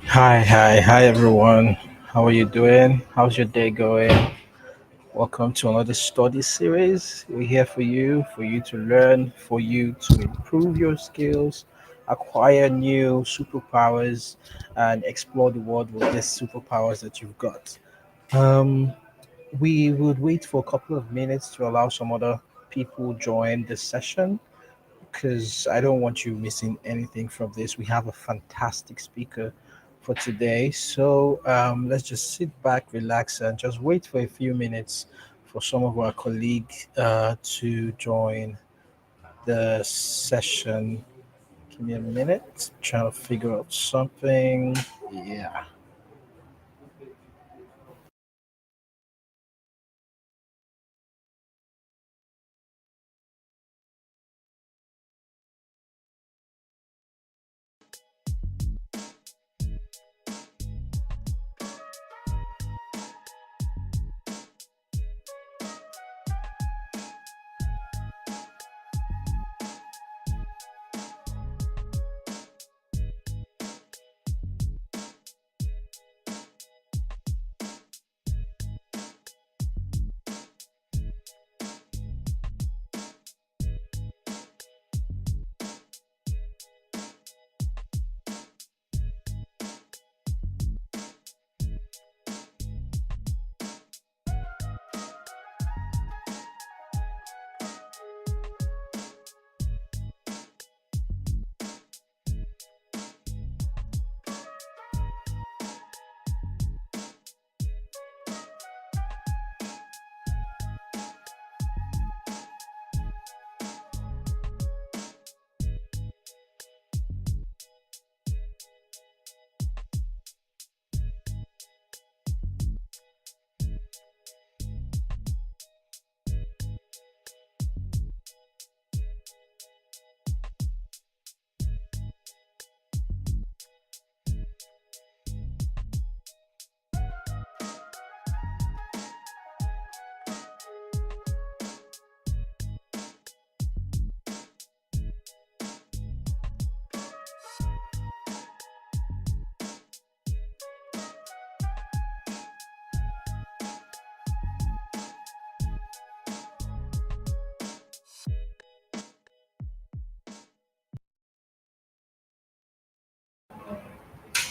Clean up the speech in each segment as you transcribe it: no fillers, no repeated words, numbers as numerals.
Hi everyone. How are you doing? How's your day going? Welcome to another study series. We're here for you to learn, for you to improve your skills, acquire new superpowers, and explore the world with these superpowers that you've got. Um, we would wait for a couple of minutes to allow some other people join the session because I don't want you missing anything from this. We have a fantastic speaker for today. So let's just sit back, relax, and just wait for a few minutes for some of our colleagues to join the session. Give me a minute, trying to figure out something. Yeah.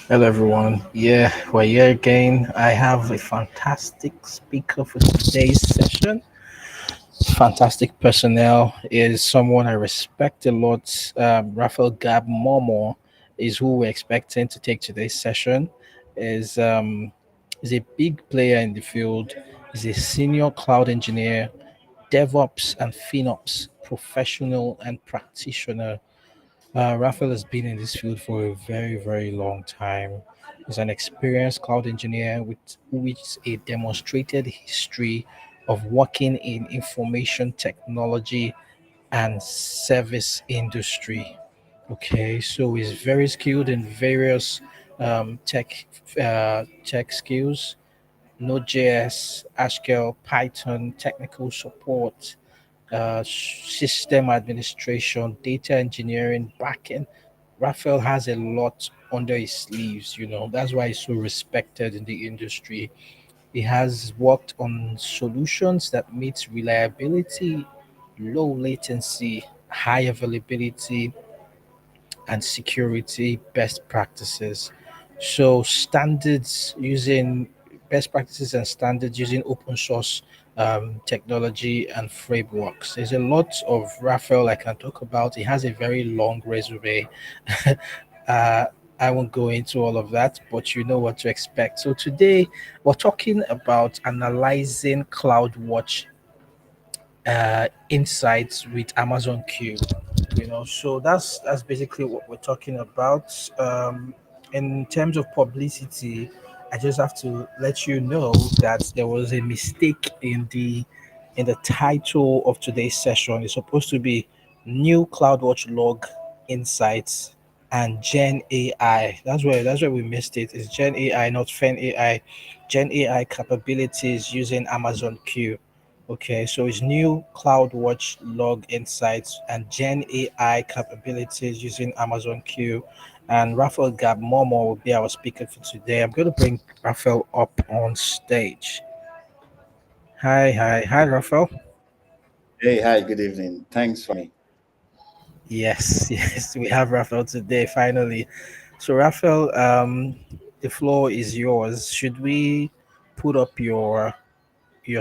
Hello, everyone. Yeah, we're here again. I have a fantastic speaker for today's session. Fantastic personnel is someone I respect a lot. Rafael Gab Momo is who we're expecting to take today's session. Is is a big player in the field. Is a senior cloud engineer, DevOps and FinOps professional and practitioner. Raphael has been in this field for a very long time. He's an experienced cloud engineer with a demonstrated history of working in information technology and service industry. Okay, so he's very skilled in various tech skills, Node.js, Haskell, Python, technical support, system administration, data engineering, backend. Raphael has a lot under his sleeves, That's why he's so respected in the industry. He has worked on solutions that meet reliability, low latency, high availability, and security best practices. So standards using best practices and standards using open source technology and frameworks. There's a lot of Raphael I can talk about. He has a very long resume. uh, I won't go into all of that, but you know what to expect. So today we're talking about analyzing CloudWatch insights with Amazon Q. So that's basically what we're talking about. In terms of publicity, I just have to let you know that there was a mistake in the title of today's session. It's supposed to be New CloudWatch Log Insights and Gen AI. That's where we missed it. It's Gen AI, not Fen AI. Gen AI capabilities using Amazon Q. Okay, so it's new CloudWatch log insights and Gen AI capabilities using Amazon Q. And Raphael Gab Momo will be our speaker for today. I'm going to bring Raphael up on stage. Hi, hi, hi, Raphael. Hey, hi, good evening. Thanks for me. Yes, yes, we have Raphael today, finally. So, Raphael, the floor is yours. Should we put up your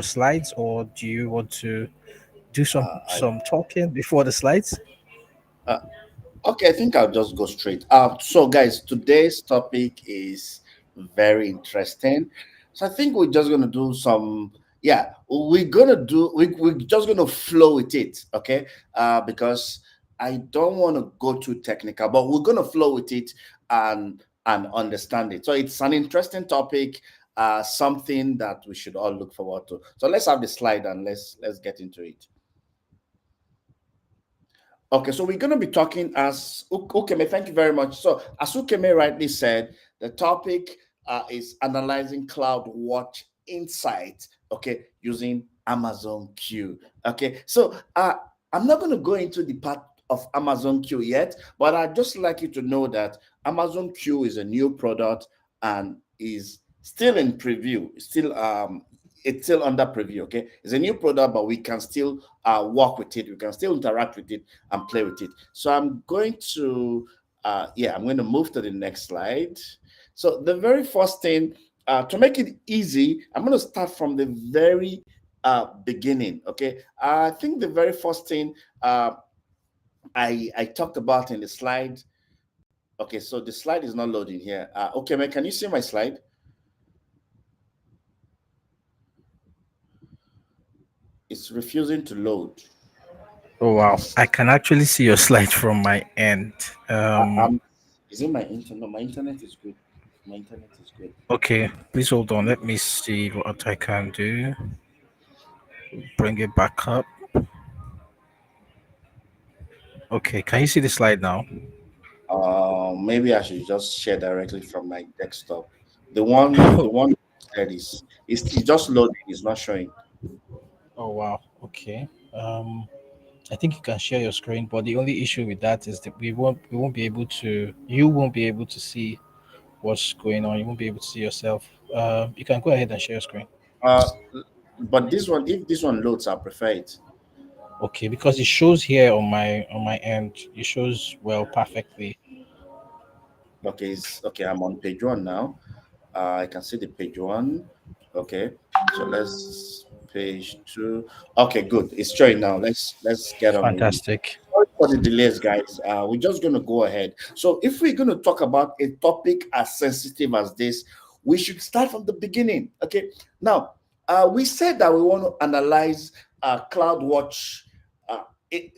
slides, or do you want to do some Uh, I, some talking before the slides? uh, okay, I think I'll just go straight. So, guys, today's topic is very interesting. So, I think we're just gonna do some. Yeah, we're just gonna flow with it, okay? Because I don't want to go too technical, but we're gonna flow with it and understand it. So, it's an interesting topic. Something that we should all look forward to. So let's have the slide and let's get into it. Okay, so we're going to be talking as Ukeme. Thank you very much. So, as Ukeme rightly said, the topic is analyzing CloudWatch insight. Okay, using Amazon Q. Okay, so I'm not going to go into the part of Amazon Q yet, but I'd just like you to know that Amazon Q is a new product and is still in preview. It's still under preview. Okay, it's a new product, but we can still work with it. We can still interact with it and play with it. So I'm going to move to the next slide. So the very first thing, to make it easy, I'm going to start from the very beginning. Okay, I think the very first thing I talked about in the slide. Okay, so the slide is not loading here. Okay, man, can you see my slide? It's refusing to load. Oh wow, I can actually see your slide from my end. I'm, is it my internet? No, my internet is good. My internet is good. Okay, please hold on. Let me see what I can do. Bring it back up. Okay, can you see the slide now? Maybe I should just share directly from my desktop. The one that is just loading. It's not showing. Oh wow. Okay. I think you can share your screen, but the only issue with that is that we won't be able to. You won't be able to see what's going on. You won't be able to see yourself. You can go ahead and share your screen. Uh, but this one, if this one loads, I prefer it. Okay, because it shows here on my end. It shows well perfectly. Okay, okay. I'm on page one now. I can see the page one. Okay, so let's page two. Okay, good. It's showing now. Let's get on with it. Fantastic. Sorry for the delays, guys. We're just going to go ahead. So, if we're going to talk about a topic as sensitive as this, we should start from the beginning. Okay. Now, we said that we want to analyze CloudWatch.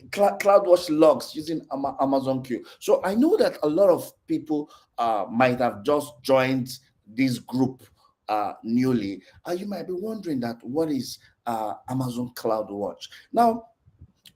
CloudWatch logs using Amazon Q. So I know that a lot of people might have just joined this group newly. You might be wondering that what is Amazon CloudWatch? Now,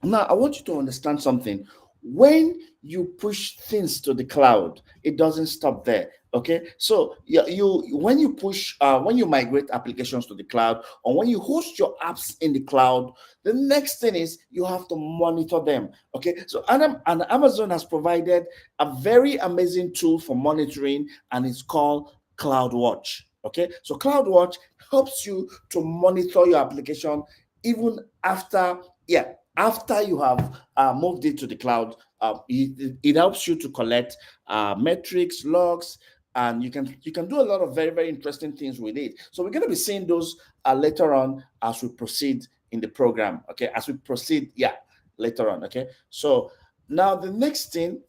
I want you to understand something. When you push things to the cloud, it doesn't stop there. Okay, so you when you push when you migrate applications to the cloud, or when you host your apps in the cloud, the next thing is you have to monitor them. Okay, so and Amazon has provided a very amazing tool for monitoring, and it's called CloudWatch. Okay, so CloudWatch helps you to monitor your application even after, yeah, after you have moved it to the cloud, it helps you to collect metrics, logs, and you can do a lot of very interesting things with it. So we're going to be seeing those later on as we proceed in the program. Okay, as we proceed, yeah, later on. Okay, so now the next thing,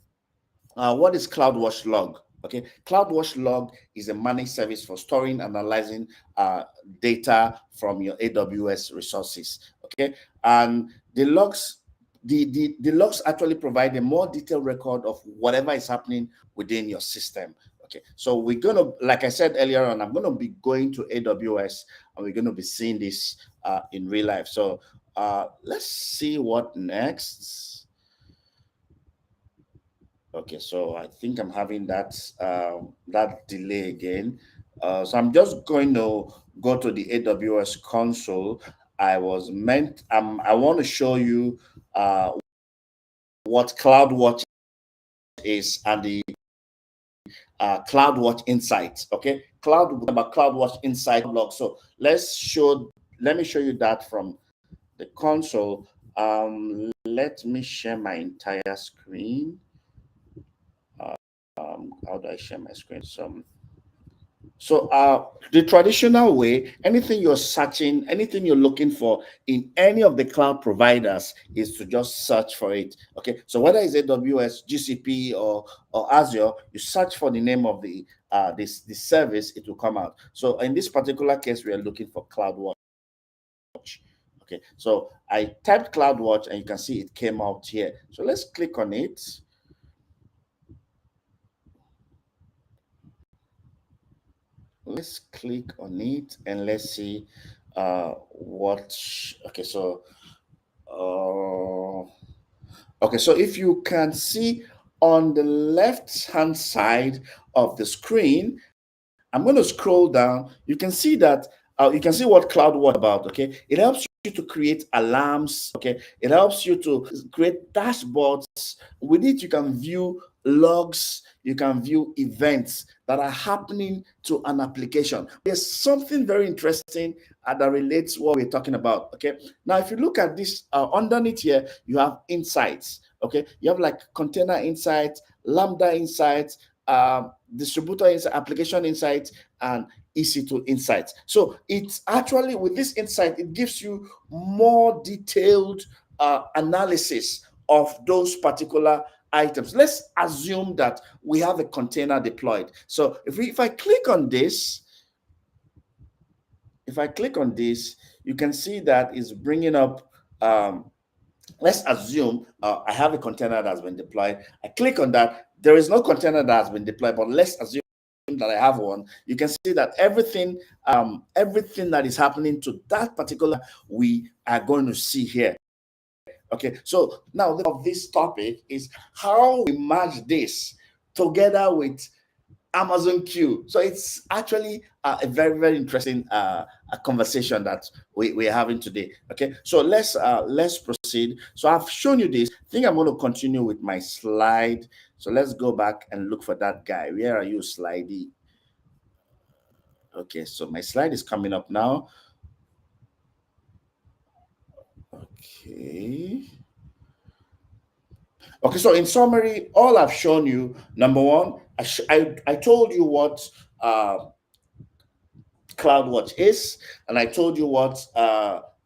what is CloudWatch Log? Okay, CloudWatch Log is a managed service for storing and analyzing data from your AWS resources. Okay, and the logs, the logs actually provide a more detailed record of whatever is happening within your system. Okay, so we're gonna, like I said earlier on, I'm gonna be going to AWS and we're gonna be seeing this in real life. So let's see what next. Okay, so I think I'm having that delay again. So I'm just going to go to the AWS console. I want to show you what CloudWatch is and the CloudWatch Insights. Okay, about CloudWatch Insight log. So let me show you that from the console. Let me share my entire screen. How do I share my screen? So the traditional way, anything you're searching, anything you're looking for in any of the cloud providers is to just search for it. Okay. So whether it's AWS, GCP, or Azure, you search for the name of this service, it will come out. So in this particular case, we are looking for CloudWatch. Okay. So I typed CloudWatch and you can see it came out here. So let's click on it. Let's click on it and let's see what. Okay, so okay, so if you can see on the left hand side of the screen, I'm going to scroll down. You can see that you can see what CloudWatch about. Okay, it helps you to create alarms. Okay, it helps you to create dashboards. With it, you can view logs, you can view events that are happening to an application. There's something very interesting that relates what we're talking about. Okay, now if you look at this underneath here, you have insights. Okay, you have like container insights, lambda insights, distributor insight, application insights, and EC2 insights. So it's actually, with this insight, it gives you more detailed analysis of those particular items. Let's assume that we have a container deployed. So if I click on this, you can see that it's bringing up. Let's assume I have a container that's been deployed. I click on that. There is no container that has been deployed, but let's assume that I have one. You can see that everything that is happening to that particular, we are going to see here. Okay, so now of this topic is how we merge this together with Amazon Q. So it's actually a very interesting a conversation that we're having today. Okay, so let's proceed. So I've shown you this. I think I'm going to continue with my slide. So let's go back and look for that guy. Where are you, Slidey? Okay, so my slide is coming up now. Okay. Okay, so in summary, all I've shown you, number one, I told you what CloudWatch is, and I told you what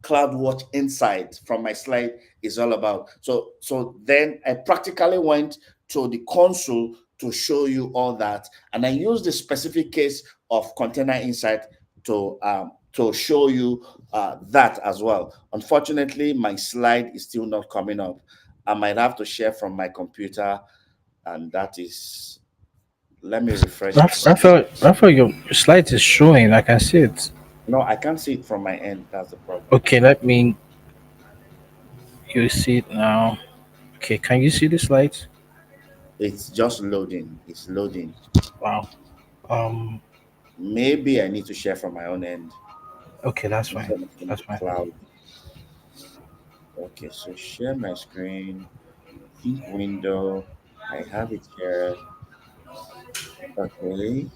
CloudWatch Insight from my slide is all about. So then I practically went to the console to show you all that, and I used the specific case of Container Insight to show you that as well. Unfortunately, my slide is still not coming up. I might have to share from my computer, and that is. Let me refresh. Raphael, your slide is showing. I can see it. No, I can't see it from my end. That's the problem. Okay, let me. You see it now. Okay, can you see the slides? It's just loading. It's loading. Wow. Um. Maybe I need to share from my own end Okay, that's fine. instead of from That's the fine. cloud. Okay, so share my screen. Think window. I have it here. Okay.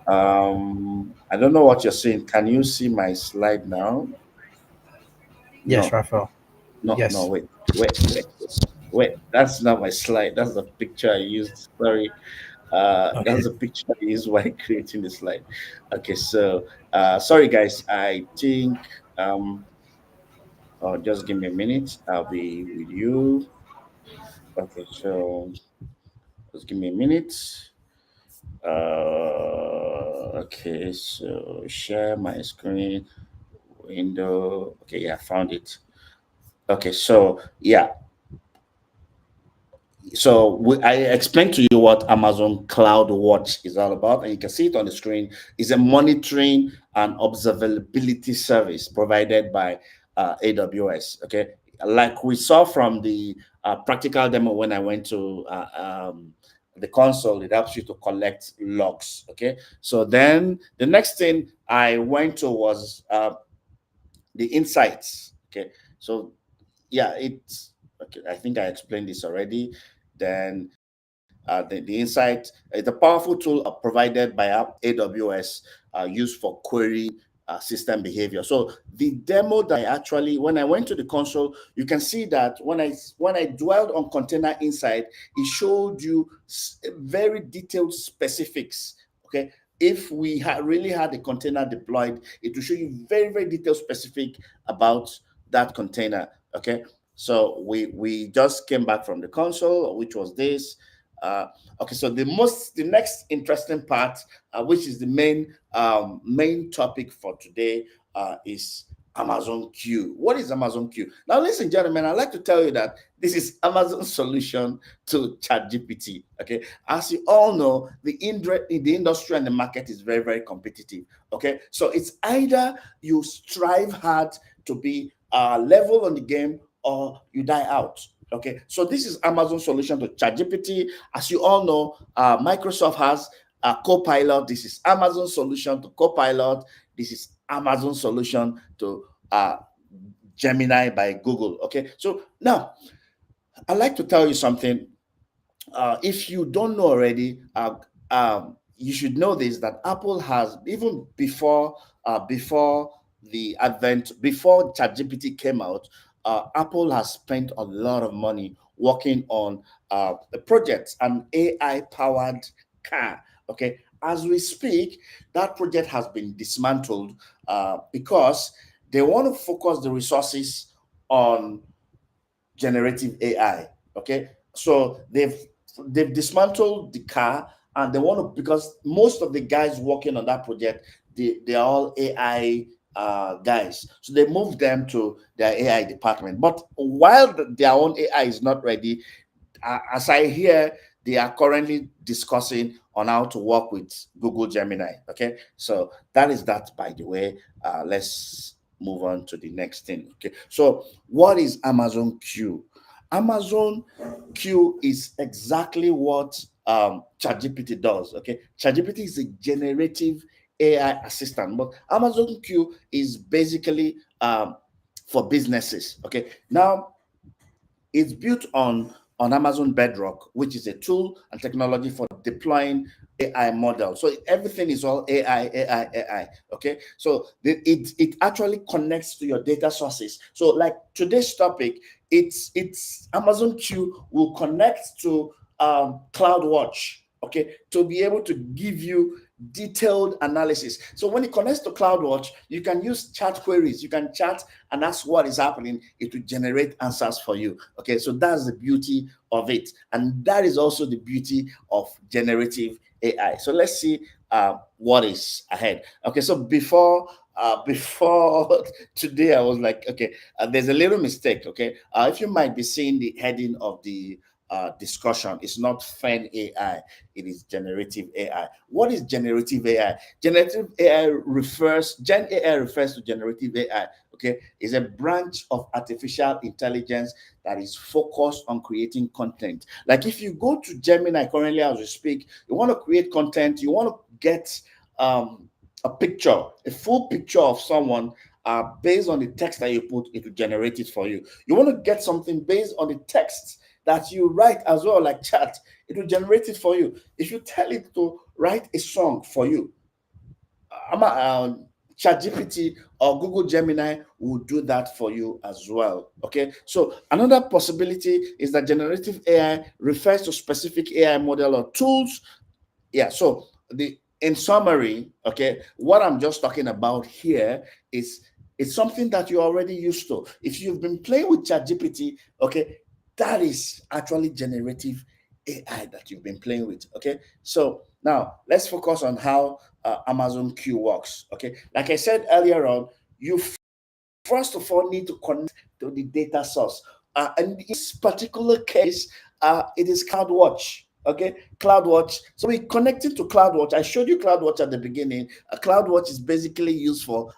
I don't know what you're saying. Can you see my slide now? Yes, No. Raphael. No, no, Yes. wait. That's not my slide. That's the picture I used. Sorry. That's Okay. the picture I used while creating the slide. Okay, so sorry guys. I think just give me a minute. I'll be with you. Okay, so just give me a minute. Okay, so share my screen window. Okay, yeah, I found it. Okay, so yeah, I explained to you what Amazon CloudWatch is all about, and you can see it on the screen. It's a monitoring and observability service provided by AWS. Okay, like we saw from the practical demo when I went to the console, it helps you to collect logs. Okay, so then the next thing I went to was the insights. Okay, so yeah, it's okay. I think I explained this already. Then the insight is a powerful tool provided by AWS used for querying system behavior. So the demo that I actually, when I went to the console, you can see that when I dwelled on container insight, it showed you very detailed specifics. Okay, if we had really had a container deployed, it will show you very detailed specific about that container. Okay, so we just came back from the console, which was this. Uh, okay, so the next interesting part, which is the main topic for today, is Amazon Q. What is Amazon Q? Now, listen, gentlemen, I'd like to tell you that this is Amazon's solution to ChatGPT. Okay, as you all know, the industry and the market is very competitive. Okay, so it's either you strive hard to be level on the game, or you die out. Okay, so this is Amazon's solution to ChatGPT. As you all know, Microsoft has Copilot. This is Amazon's solution to Copilot. This is Amazon's solution to Gemini by Google. Okay, so now I'd like to tell you something. If you don't know already, you should know this, that Apple has, even before the advent, before ChatGPT came out, Apple has spent a lot of money working on a project, an AI powered car. Okay, as we speak, that project has been dismantled because they want to focus the resources on generative AI. Okay, so they've dismantled the car, and they want to, because most of the guys working on that project, they're all AI guys. So they moved them to their AI department. But while their own AI is not ready, as I hear, they are currently discussing on how to work with Google Gemini. Okay, so that is that. By the way, let's move on to the next thing. Okay, so what is Amazon Q? Amazon Q is exactly what ChatGPT does. Okay, ChatGPT is a generative AI assistant, but Amazon Q is basically for businesses. Okay, now it's built on Amazon Bedrock, which is a tool and technology for deploying AI models. So everything is all AI. Okay, so it actually connects to your data sources. So like today's topic, it's Amazon Q will connect to CloudWatch. Okay, to be able to give you detailed analysis. So when it connects to CloudWatch, you can use chat queries. You can chat and ask what is happening. It will generate answers for you. Okay, so that's the beauty of it, and that is also the beauty of generative AI. So let's see what is ahead. Okay, so before today, I was like, okay, there's a little mistake. Okay, if you might be seeing the heading of the discussion, it's not FenAI, it is generative AI. What is generative AI? Gen AI refers to generative AI. Okay, is a branch of artificial intelligence that is focused on creating content. Like if you go to Gemini currently as we speak, you want to create content, you want to get a picture, a full picture of someone. Based on the text that you put, it will generate it for you. You want to get something based on the text that you write as well, like chat, it will generate it for you. If you tell it to write a song for you, ChatGPT or Google Gemini will do that for you as well. Okay. So another possibility is that generative AI refers to specific AI model or tools. Yeah. So the in summary, okay, what I'm just talking about here is it's something that you're already used to. If you've been playing with ChatGPT, okay, that is actually generative AI that you've been playing with. Okay. So now let's focus on how Amazon Q works. Okay. Like I said earlier on, you first of all need to connect to the data source. And in this particular case, it is CloudWatch. Okay, CloudWatch. So we connected to CloudWatch. I showed you CloudWatch at the beginning. CloudWatch is basically used for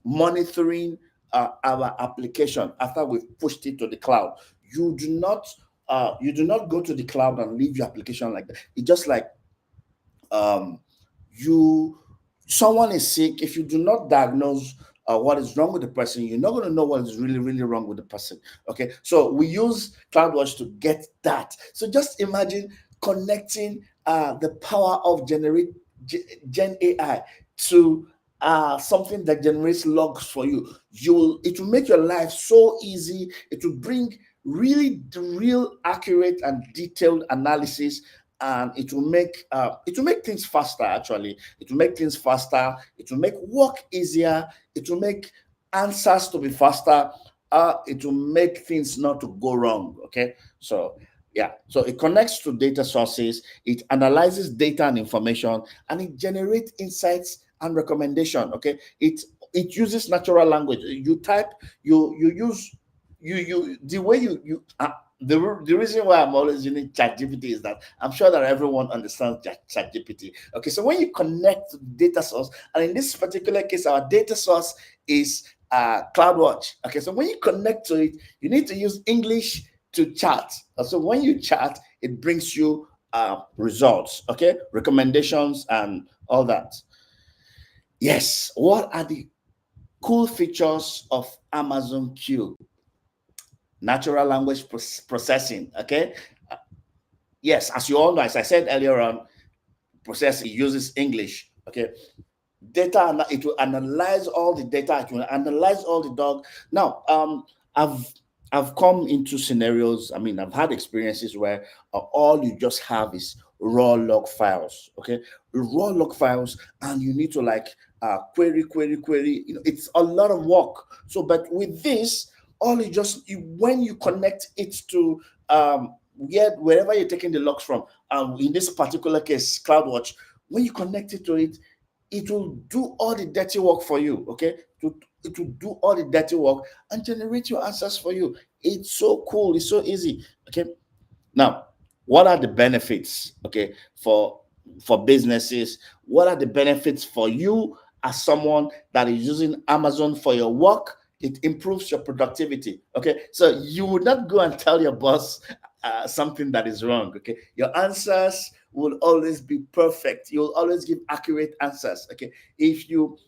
monitoring our application after we've pushed it to the cloud. You do not go to the cloud and leave your application like that. It's just like um, you someone is sick. If you do not diagnose what is wrong with the person, you're not going to know what is really really wrong with the person. Okay, so we use CloudWatch to get that. So just imagine connecting the power of gen AI to something that generates logs for you. It will make your life so easy. It will bring really real accurate and detailed analysis, and it will make things faster. Actually, it will make things faster. It will make work easier. It will make answers to be faster. It will make things not to go wrong. Okay, so yeah, so it connects to data sources, it analyzes data and information, and it generates insights and recommendation. Okay, it uses natural language. You type, you use the way the reason why I'm always using ChatGPT is that I'm sure that everyone understands ChatGPT. Okay, so when you connect to the data source, and in this particular case, our data source is CloudWatch. Okay, so when you connect to it, you need to use English to chat. So when you chat, it brings you results, okay, recommendations, and all that. Yes, what are the cool features of Amazon Q? Natural language processing. Okay, yes, as you all know, as I said earlier on, processing uses English. Okay, data, it will analyze all the data, it will analyze all the dog. Now i've I've come into scenarios, I mean, I've had experiences where all you just have is raw log files. Okay, raw log files, and you need to like query, it's a lot of work. So but with this, all when you connect it to wherever you're taking the logs from, in this particular case CloudWatch, when you connect it to it, it will do all the dirty work for you. Okay, it will do all the dirty work and generate your answers for you. It's so cool, it's so easy. Okay, now what are the benefits, okay, for businesses? What are the benefits for you as someone that is using Amazon for your work? It improves your productivity. Okay, so you would not go and tell your boss something that is wrong. Okay, your answers will always be perfect. You'll always give accurate answers. Okay, if you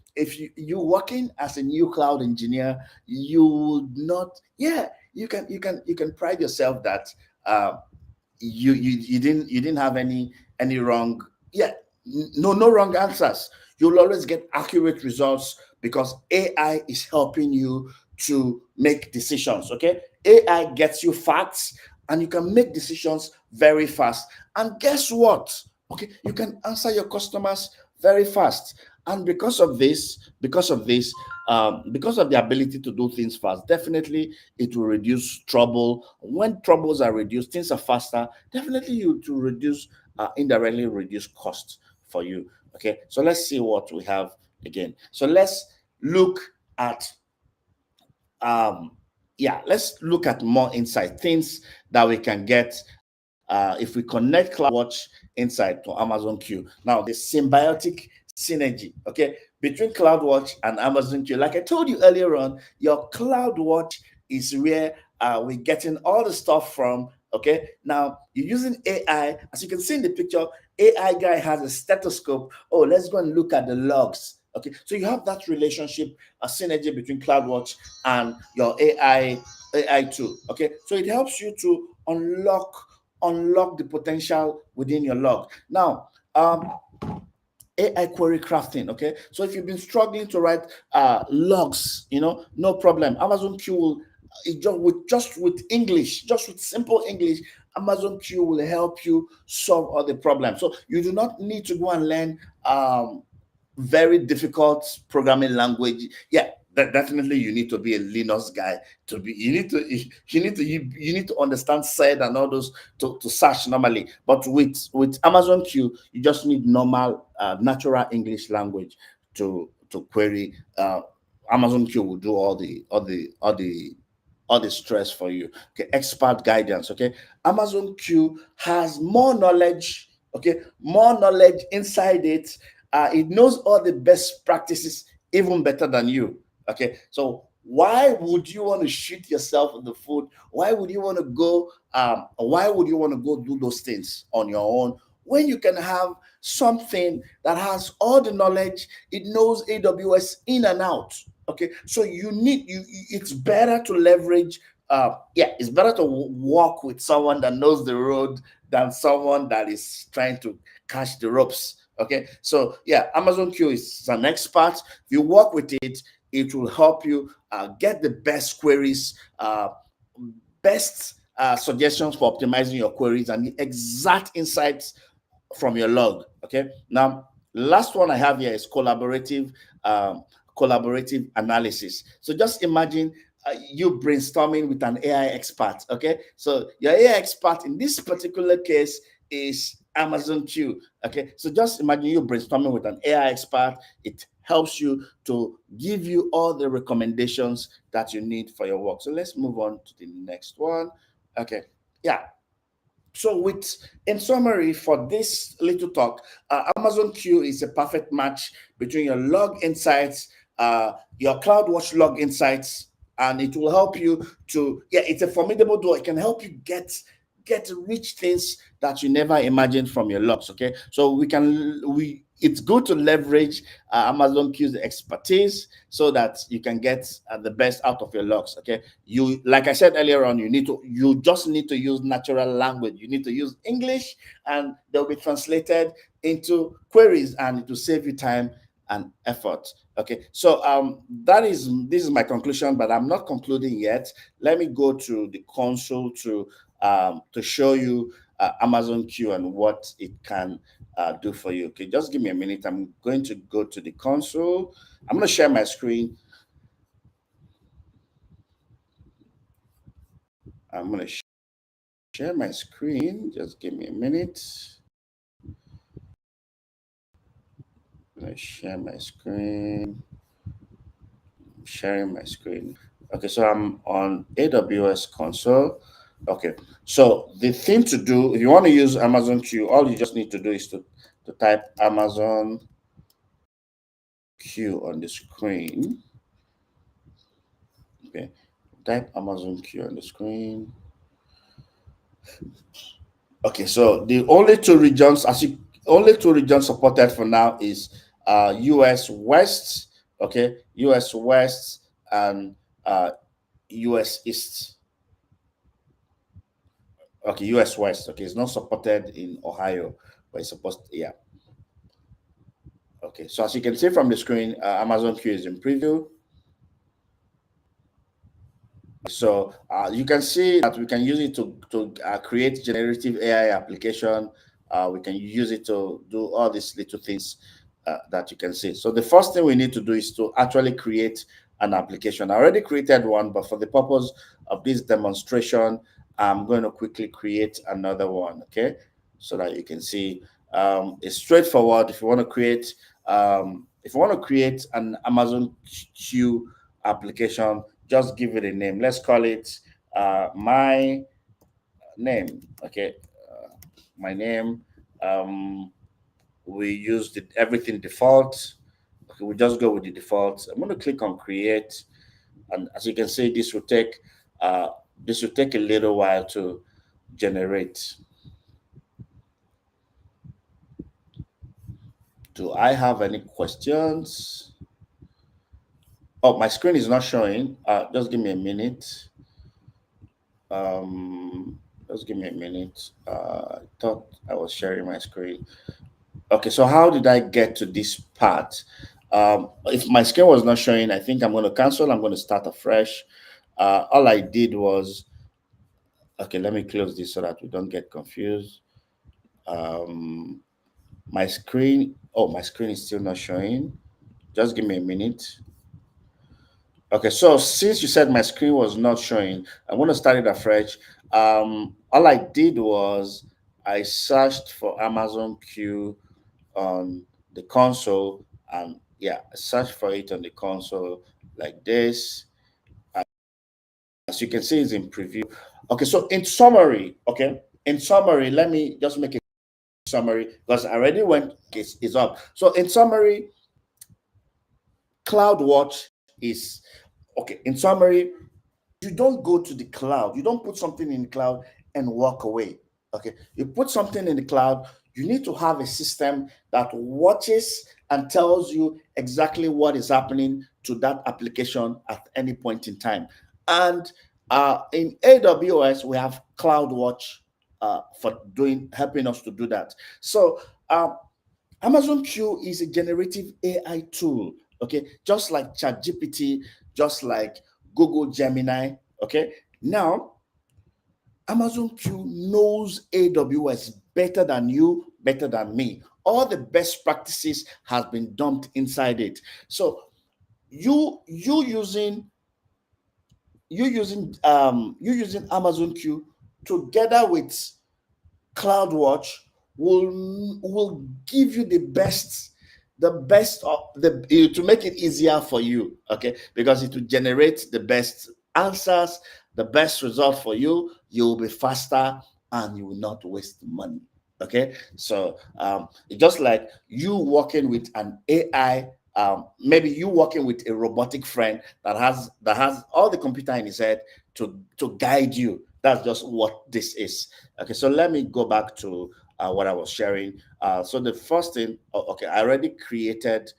working as a new cloud engineer, you would not, yeah, you can pride yourself that you didn't have any wrong, yeah, no wrong answers. You'll always get accurate results because AI is helping you to make decisions. Okay, AI gets you facts, and you can make decisions very fast. And guess what? Okay, you can answer your customers very fast. And because of the ability to do things fast, definitely it will reduce trouble. When troubles are reduced, things are faster, definitely you to reduce, indirectly reduce cost for you. Okay, so let's see what we have again. So look at let's look at more insight, things that we can get if we connect CloudWatch Insight to Amazon Q. Now, the symbiotic synergy, okay, between CloudWatch and Amazon Q. Like I told you earlier on, your CloudWatch is where we're getting all the stuff from. Okay, now you're using AI. As you can see in the picture, AI guy has a stethoscope. Oh, let's go and look at the logs. Okay, so you have that relationship, a synergy between CloudWatch and your AI tool. Okay, so it helps you to unlock the potential within your log. Now, AI query crafting. Okay, so if you've been struggling to write logs, no problem. Amazon Q will just with English, just with simple English, Amazon Q will help you solve all the problems. So you do not need to go and learn very difficult programming language. Yeah, definitely you need to be a Linux guy to be. You need to understand SED and all those to search normally. But with Amazon Q, you just need normal natural English language to query. Amazon Q will do all the stress for you. Okay, expert guidance. Okay, Amazon Q has more knowledge. Okay, more knowledge inside it. It knows all the best practices even better than you. Okay, so why would you want to shoot yourself in the foot? Why would you want to go? Why would you want to go do those things on your own when you can have something that has all the knowledge? It knows AWS in and out. Okay, so it's better to leverage. It's better to walk with someone that knows the road than someone that is trying to catch the ropes. Okay, so yeah, Amazon Q is an expert. If you work with it, it will help you get the best queries, best suggestions for optimizing your queries, and the exact insights from your log. Okay, now last one I have here is um, collaborative analysis. So just imagine you brainstorming with an AI expert. Okay, so your AI expert in this particular case is Amazon Q. Okay, so just imagine you brainstorming with an AI expert. It helps you to give you all the recommendations that you need for your work. So let's move on to the next one. Okay, yeah, so with in summary for this little talk, Amazon Q is a perfect match between your log insights, your CloudWatch log insights, and it will help you to, yeah, it's a formidable door. It can help you get rich things that you never imagined from your logs. Okay, so it's good to leverage Amazon Q's expertise so that you can get the best out of your logs. Okay, you, like I said earlier on, you just need to use natural language. You need to use English, and they'll be translated into queries, and it will save you time and effort. Okay, so this is my conclusion, but I'm not concluding yet. Let me go to the console to show you Amazon Q and what it can do for you. Okay, just give me a minute. I'm going to go to the console. I'm going to share my screen. I'm going to share my screen. Just give me a minute. I'm going to share my screen. Sharing my screen. Okay, so I'm on AWS console. Okay, so the thing to do if you want to use Amazon Q, all you just need to do is to type Amazon Q on the screen. Okay, type Amazon Q on the screen. Okay, so the only two regions supported for now is US West, okay, US West and US East. Okay, US West. Okay, it's not supported in Ohio, but it's supposed yeah. Okay, so as you can see from the screen, Amazon Q is in preview. So you can see that we can use it to create generative AI application. We can use it to do all these little things that you can see. So the first thing we need to do is to actually create an application. I already created one, but for the purpose of this demonstration, I'm going to quickly create another one, okay? So that you can see it's straightforward. If you want to create an Amazon Q application, just give it a name. Let's call it my name. Okay, my name. Um, we use everything default. Okay, we just go with the default. I'm going to click on create, and as you can see, uh, this will take a little while to generate. Do I have any questions? Oh, my screen is not showing. Just give me a minute. Um, just give me a minute. I thought I was sharing my screen. Okay, so how did I get to this part? If my screen was not showing, I think I'm going to cancel. I'm going to start afresh. All I did was, okay, let me close this so that we don't get confused. Um, my screen, oh, my screen is still not showing. Just give me a minute. Okay, so since you said my screen was not showing, I'm going to start it afresh. All I did was I searched for Amazon Q on the console, and yeah, I searched for it on the console like this. As you can see, it's in preview. Okay, so in summary, let me just make a summary because I already went, it's up. So in summary, CloudWatch is okay. In summary, you don't go to the cloud, you don't put something in the cloud and walk away. Okay, you put something in the cloud, you need to have a system that watches and tells you exactly what is happening to that application at any point in time. And in AWS we have CloudWatch for doing helping us to do that. So Amazon Q is a generative AI tool, okay, just like ChatGPT, just like Google Gemini, okay. Now, Amazon Q knows AWS better than you, better than me. All the best practices has been dumped inside it. So you you using Amazon Q together with CloudWatch will give you the best of the to make it easier for you, okay? Because it will generate the best answers, the best result for you. You will be faster and you will not waste money. Okay, so it's just like you working with an AI. Maybe you working with a robotic friend that has all the computer in his head to guide you. That's just what this is. Okay, so let me go back to what I was sharing. So the first thing, oh, okay, I already created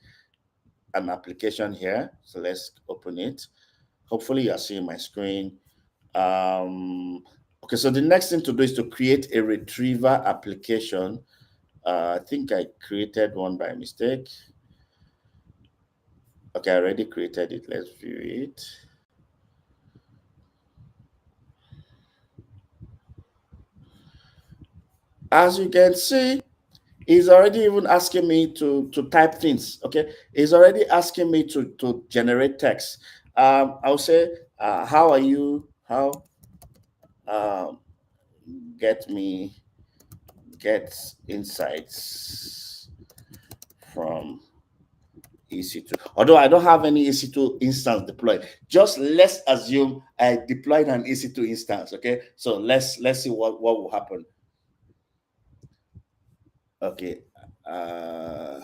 an application here. So let's open it. Hopefully you're seeing my screen. Okay, so the next thing to do is to create a retriever application. I think I created one by mistake. Okay, I already created it. Let's view it. As you can see, he's already even asking me to type things. Okay, he's already asking me to generate text. I'll say, how are you? How um, get me get insights from EC2. Although I don't have any EC2 instance deployed, just let's assume I deployed an EC2 instance. Okay, so let's see what will happen. Okay. Uh,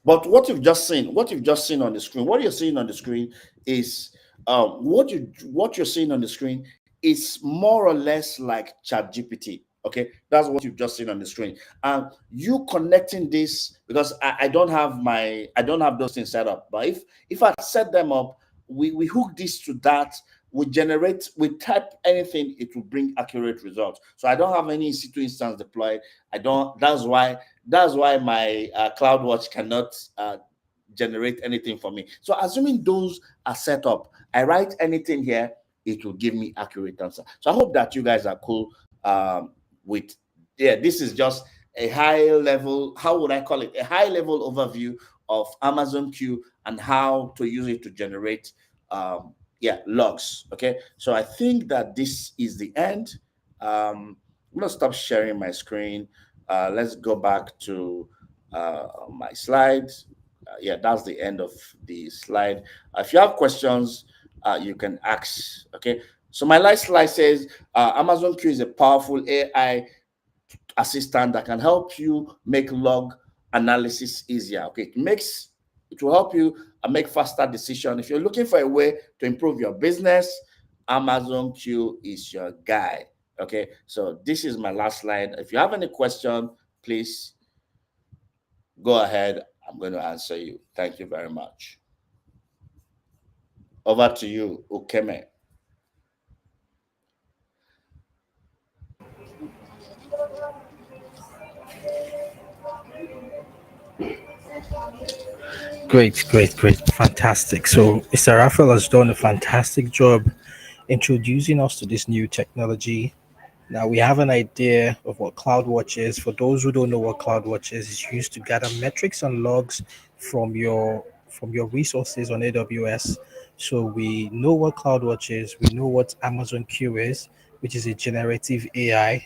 But what you've just seen on the screen, what you're seeing on the screen is what you're seeing on the screen is more or less like ChatGPT. Okay, that's what you've just seen on the screen. And you connecting this because I don't have those things set up. But if I set them up, we hook this to that. We type anything, it will bring accurate results. So I don't have any EC2 instance deployed. I don't. That's why my CloudWatch cannot generate anything for me. So assuming those are set up, I write anything here, it will give me accurate answer. So I hope that you guys are cool with, yeah, this is just a high level, how would I call it? A high level overview of Amazon Q and how to use it to generate yeah, logs. Okay. So I think that this is the end. I'm gonna stop sharing my screen. Let's go back to my slides. Yeah, that's the end of the slide. If you have questions, you can ask. Okay. So my last slide says Amazon Q is a powerful AI assistant that can help you make log analysis easier. Okay, it will help you make faster decision. If you're looking for a way to improve your business, Amazon Q is your guy. Okay, so this is my last slide. If you have any question, please go ahead. I'm going to answer you. Thank you very much. Over to you, Ukeme. Great, great, great. Fantastic. So, Mr. Raphael has done a fantastic job introducing us to this new technology. Now, we have an idea of what CloudWatch is. For those who don't know what CloudWatch is, it's used to gather metrics and logs from your resources on AWS. So we know what CloudWatch is. We know what Amazon Q is, which is a generative AI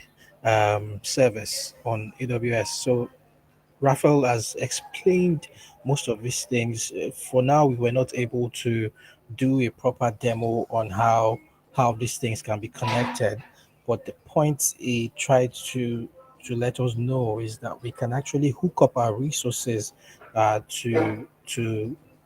service on AWS. So Raphael has explained most of these things. For now, we were not able to do a proper demo on how these things can be connected. But the point he tried to let us know is that we can actually hook up our resources to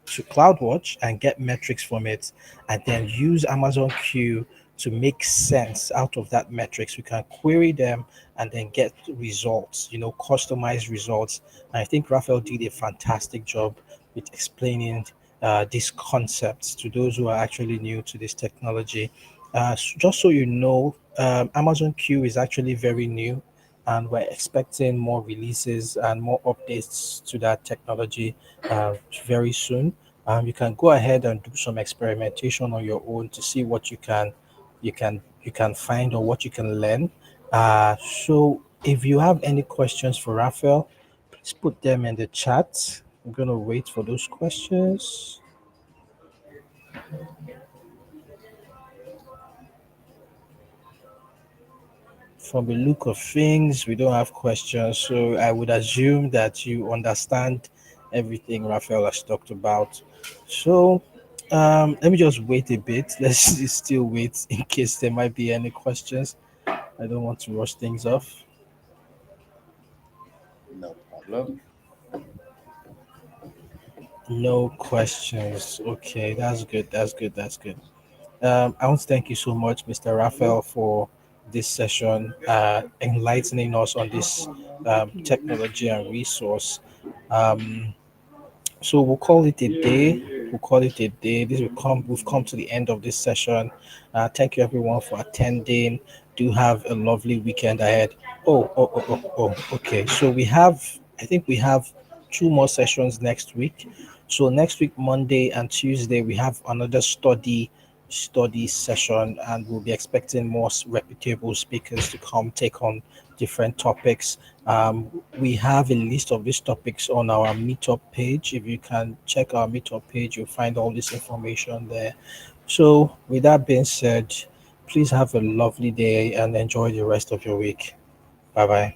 CloudWatch and get metrics from it, and then use Amazon Q to make sense out of that metrics. We can query them and then get results, customized results. And I think Raphael did a fantastic job with explaining these concepts to those who are actually new to this technology. Just so you know, Amazon Q is actually very new, and we're expecting more releases and more updates to that technology very soon. You can go ahead and do some experimentation on your own to see what you can find or what you can learn. So if you have any questions for Raphael, please put them in the chat. I'm gonna wait for those questions. From the look of things, we don't have questions, so I would assume that you understand everything Raphael has talked about. So let me just wait a bit. Let's still wait in case there might be any questions. I don't want to rush things off. No problem. No questions. Okay, that's good. That's good. That's good. I want to thank you so much, Mr. Raphael, for this session, enlightening us on this technology and resource. Um, so we'll call it a day. We'll call it a day. We've come to the end of this session. Thank you everyone for attending. Do have a lovely weekend ahead. Okay. So I think we have two more sessions next week. So next week, Monday and Tuesday, we have another study session, and we'll be expecting more reputable speakers to come take on different topics. We have a list of these topics on our meetup page. If you can check our meetup page, you'll find all this information there. So, with that being said, please have a lovely day and enjoy the rest of your week. Bye bye.